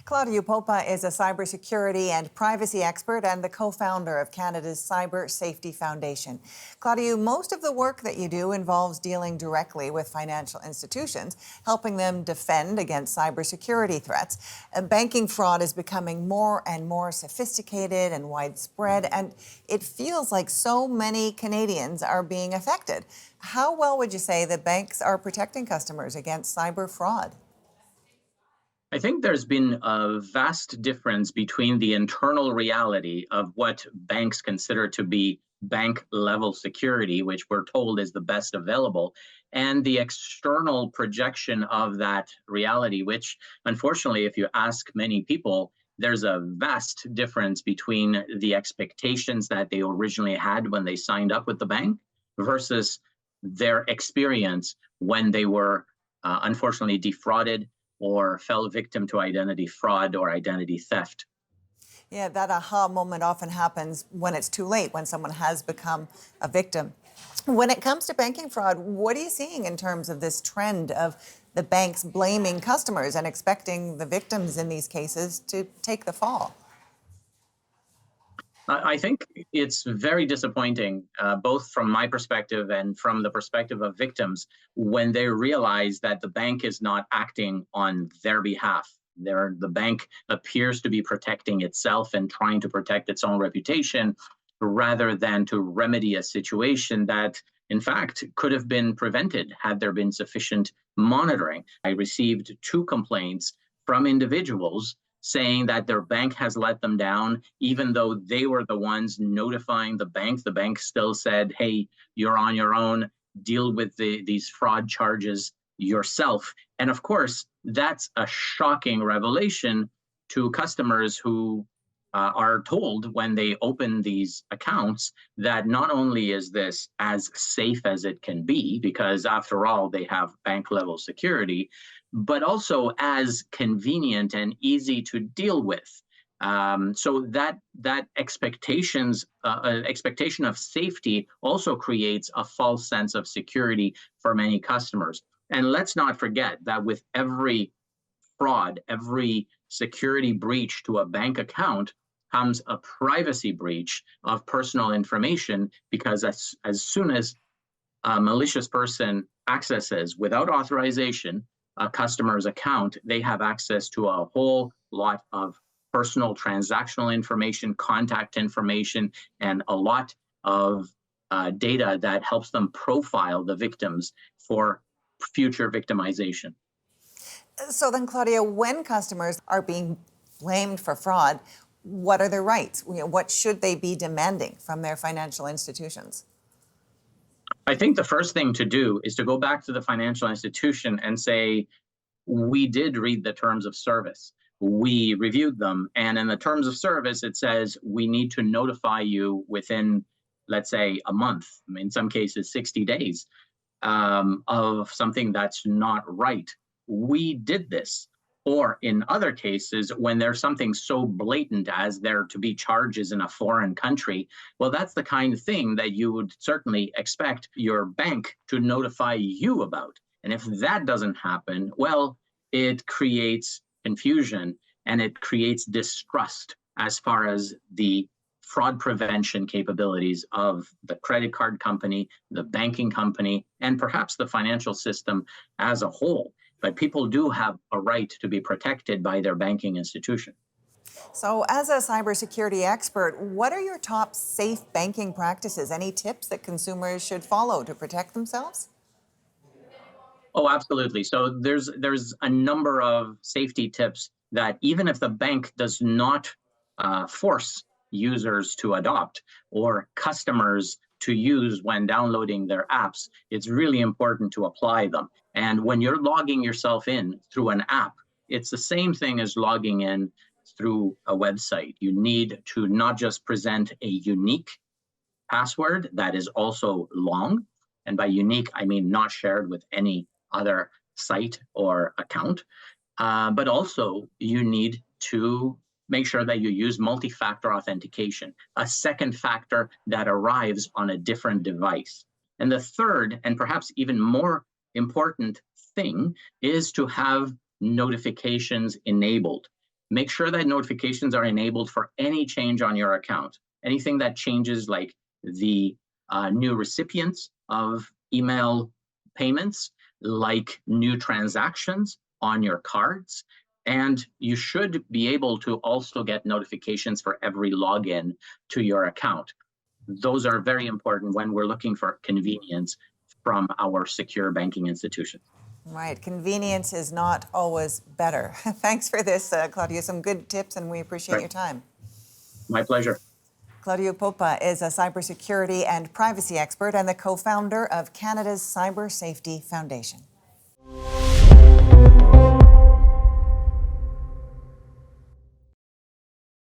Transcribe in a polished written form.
Claudiu Popa is a cybersecurity and privacy expert and the co-founder of Canada's Cyber Safety Foundation. Claudiu, most of the work that you do involves dealing directly with financial institutions, helping them defend against cybersecurity threats. Banking fraud is becoming more and more sophisticated and widespread, and it feels like so many Canadians are being affected. How well would you say that banks are protecting customers against cyber fraud? I think there's been a vast difference between the internal reality of what banks consider to be bank level security, which we're told is the best available, and the external projection of that reality, which unfortunately, if you ask many people, there's a vast difference between the expectations that they originally had when they signed up with the bank versus their experience when they were unfortunately defrauded or fell victim to identity fraud or identity theft. Yeah, that aha moment often happens when it's too late, when someone has become a victim. When it comes to banking fraud, what are you seeing in terms of this trend of the banks blaming customers and expecting the victims in these cases to take the fall? I think it's very disappointing, both from my perspective and from the perspective of victims, when they realize that the bank is not acting on their behalf. The bank appears to be protecting itself and trying to protect its own reputation rather than to remedy a situation that, in fact, could have been prevented had there been sufficient monitoring. I received two complaints from individuals saying that their bank has let them down, even though they were the ones notifying the bank. The bank still said, hey, you're on your own, deal with these fraud charges yourself. And of course, that's a shocking revelation to customers who are told when they open these accounts that not only is this as safe as it can be, because after all, they have bank level security, but also as convenient and easy to deal with. So that expectation of safety also creates a false sense of security for many customers. And let's not forget that with every fraud, every security breach to a bank account comes a privacy breach of personal information, because as soon as a malicious person accesses without authorization a customer's account, they have access to a whole lot of personal transactional information, contact information, and a lot of data that helps them profile the victims for future victimization. So then, Claudia, when customers are being blamed for fraud, what are their rights? What should they be demanding from their financial institutions? I think the first thing to do is to go back to the financial institution and say, we did read the terms of service. We reviewed them. And in the terms of service, it says we need to notify you within, let's say, a month, in some cases, 60 days of something that's not right. We did this. Or in other cases, when there's something so blatant as there to be charges in a foreign country, well, that's the kind of thing that you would certainly expect your bank to notify you about. And if that doesn't happen, well, it creates confusion and it creates distrust as far as the fraud prevention capabilities of the credit card company, the banking company, and perhaps the financial system as a whole. But people do have a right to be protected by their banking institution. So, as a cybersecurity expert, what are your top safe banking practices? Any tips that consumers should follow to protect themselves? Oh, absolutely. So there's a number of safety tips that even if the bank does not force users to adopt or customers to use when downloading their apps, it's really important to apply them. And when you're logging yourself in through an app, it's the same thing as logging in through a website. You need to not just present a unique password that is also long, and by unique, I mean not shared with any other site or account, but also you need to make sure that you use multi-factor authentication, a second factor that arrives on a different device. And the third, and perhaps even more important thing, is to have notifications enabled, make sure that notifications are enabled for any change on your account. Anything that changes, like the new recipients of email payments, like new transactions on your cards. And you should be able to also get notifications for every login to your account. Those are very important when we're looking for convenience from our secure banking institutions. Right. Convenience is not always better. Thanks for this, Claudiu. Some good tips, and we appreciate your time. My pleasure. Claudiu Popa is a cybersecurity and privacy expert and the co-founder of Canada's Cyber Safety Foundation.